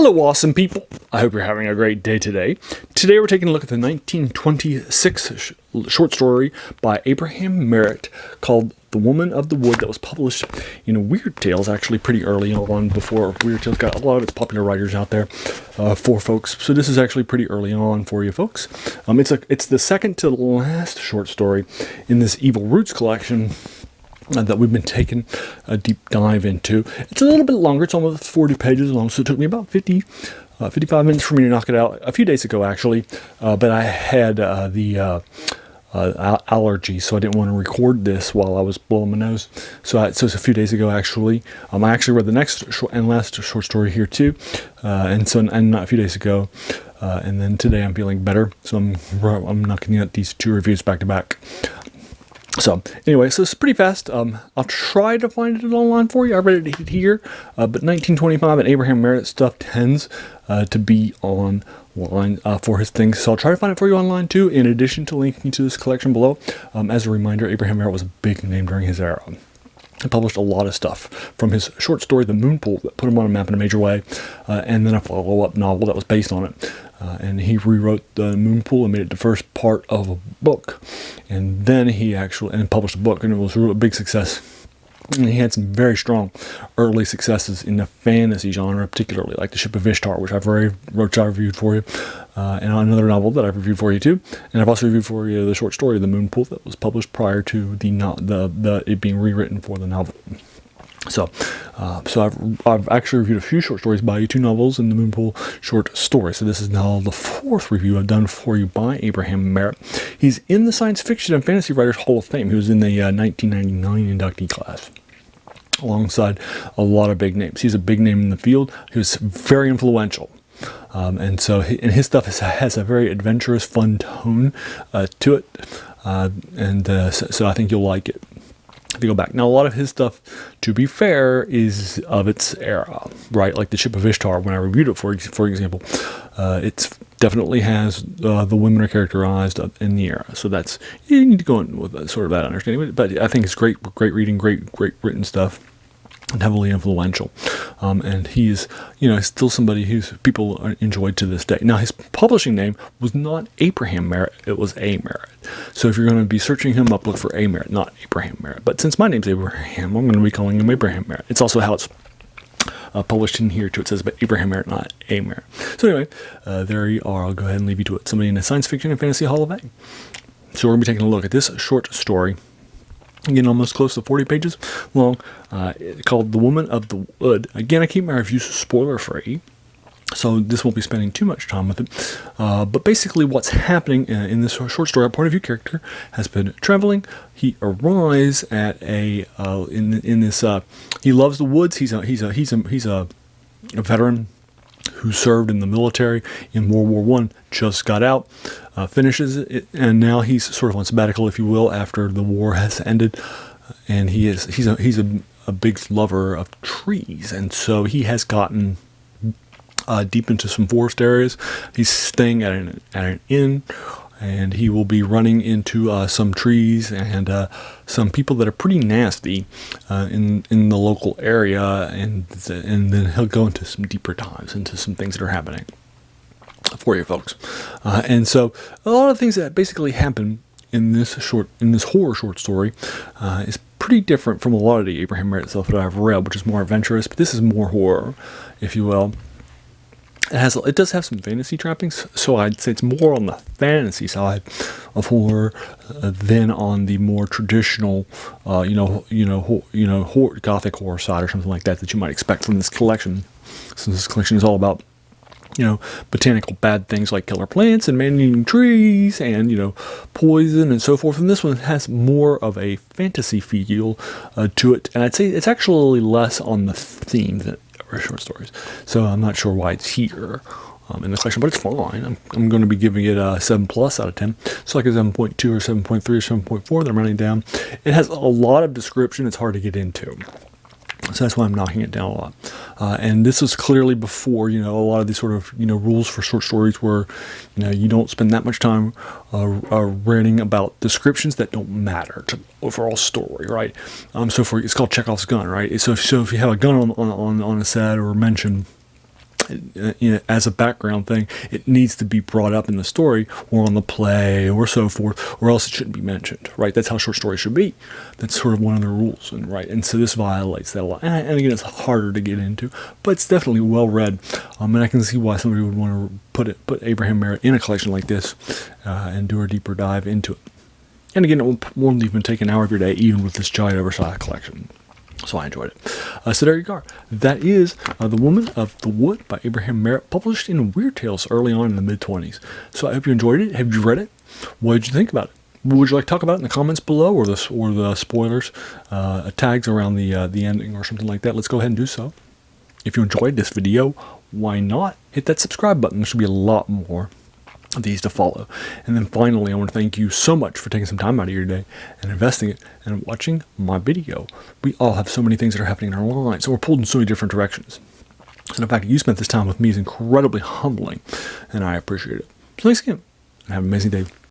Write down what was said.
Hello, awesome people. I hope you're having a great day today. Today we're taking a look at the 1926 short story by Abraham Merritt called The Woman of the Wood that was published in Weird Tales actually pretty early on before Weird Tales got a lot of its popular writers out there for folks. So this is actually pretty early on for you folks. It's the second to last short story in this Evil Roots collection that we've been taking a deep dive into. It's a little bit longer. It's almost 40 pages long, so it took me about 55 minutes for me to knock it out a few days ago, actually. But I had the allergy, so I didn't want to record this while I was blowing my nose. So it's a few days ago, actually. I actually read the next and last short story here, too. And not a few days ago. And then today I'm feeling better, so I'm knocking out these two reviews back to back. So anyway, so it's pretty fast. I'll try to find it online for you. I read it here, but 1925 and Abraham Merritt stuff tends to be online for his things. So I'll try to find it for you online too, in addition to linking to this collection below. As a reminder, Abraham Merritt was a big name during his era. He published a lot of stuff, from his short story, The Moon Pool, that put him on a map in a major way, and then a follow-up novel that was based on it. And he rewrote The Moon Pool and made it the first part of a book. And then he published a book, and it was a big success. And he had some very strong early successes in the fantasy genre, particularly like The Ship of Ishtar, which I've reviewed for you, and another novel that I've reviewed for you too. And I've also reviewed for you the short story, The Moon Pool, that was published prior to it being rewritten for the novel. So I've actually reviewed a few short stories by you, 2 novels and The Moon Pool short story. So this is now the 4th review I've done for you by Abraham Merritt. He's in the Science Fiction and Fantasy Writers Hall of Fame. He was in the 1999 inductee class, alongside a lot of big names. He's a big name in the field. He was very influential. And his stuff has a very adventurous, fun tone to it. So I think you'll like it. To go back. Now, a lot of his stuff, to be fair, is of its era, right? Like The Ship of Ishtar, when I reviewed it, for example, it definitely has the women are characterized in the era. So you need to go in with sort of that understanding. But I think it's great reading, great written stuff, and heavily influential. And he's, still somebody who's people enjoyed to this day. Now, his publishing name was not Abraham Merritt, it was A. Merritt. So if you're going to be searching him up, look for A. Merritt, not Abraham Merritt. But since my name's Abraham, I'm going to be calling him Abraham Merritt. It's also how it's published in here, too. It says Abraham Merritt, not A. Merritt. So anyway, there you are. I'll go ahead and leave you to it. Somebody in the Science Fiction and Fantasy Hall of Fame. So we're going to be taking a look at this short story. Again, almost close to 40 pages long, called The Woman of the Wood. Again, I keep my reviews spoiler-free, so this won't be spending too much time with it. But basically what's happening in this short story, our point of view character has been traveling. He arrives at he loves the woods. He's a veteran who served in the military in World War I, just got out, finishes it, and now he's sort of on sabbatical, if you will, after the war has ended. And he's a big lover of trees, and so he has gotten deep into some forest areas. He's staying at an inn, and he will be running into some trees and some people that are pretty nasty in the local area, and then he'll go into some deeper dives into some things that are happening for you folks. And so a lot of things that basically happen in this horror short story is pretty different from a lot of the Abraham Merritt stuff that I've read, which is more adventurous, but this is more horror, if you will. It does have some fantasy trappings, so I'd say it's more on the fantasy side of horror than on the more traditional, Gothic horror side or something like that you might expect from this collection. Since this collection is all about, botanical bad things like killer plants and man-eating trees and, poison and so forth. And this one has more of a fantasy feel to it. And I'd say it's actually less on the theme than short stories. So I'm not sure why it's here in the collection, but it's fine. I'm going to be giving it a 7+ out of 10. So like a 7.2 or 7.3 or 7.4 that I'm running down. It has a lot of description. It's hard to get into. So that's why I'm knocking it down a lot. And this was clearly before, a lot of these sort of, rules for short stories where, you don't spend that much time reading about descriptions that don't matter to the overall story, right? It's called Chekhov's gun, right? So if you have a gun on a set or mention, as a background thing. It needs to be brought up in the story or on the play or so forth, or else it shouldn't be mentioned, right? That's how short stories should be. That's sort of one of the rules, and right. And so this violates that a lot. And again, it's harder to get into, but it's definitely well read. And I can see why somebody would want to put Abraham Merritt in a collection like this and do a deeper dive into it. And again, it won't even take an hour of your day, even with this giant oversized collection. So I enjoyed it. So there you go. That is The Woman of the Wood by Abraham Merritt, published in Weird Tales early on in the mid-20s. So I hope you enjoyed it. Have you read it? What did you think about it? Would you like to talk about it in the comments below, or the spoilers, tags around the ending or something like that? Let's go ahead and do so. If you enjoyed this video, why not hit that subscribe button? There should be a lot more of these to follow. And then finally, I want to thank you so much for taking some time out of your day and investing it and watching my video. We all have so many things that are happening in our lives, so we're pulled in so many different directions. So the fact that you spent this time with me is incredibly humbling, and I appreciate it. So thanks again, and have an amazing day.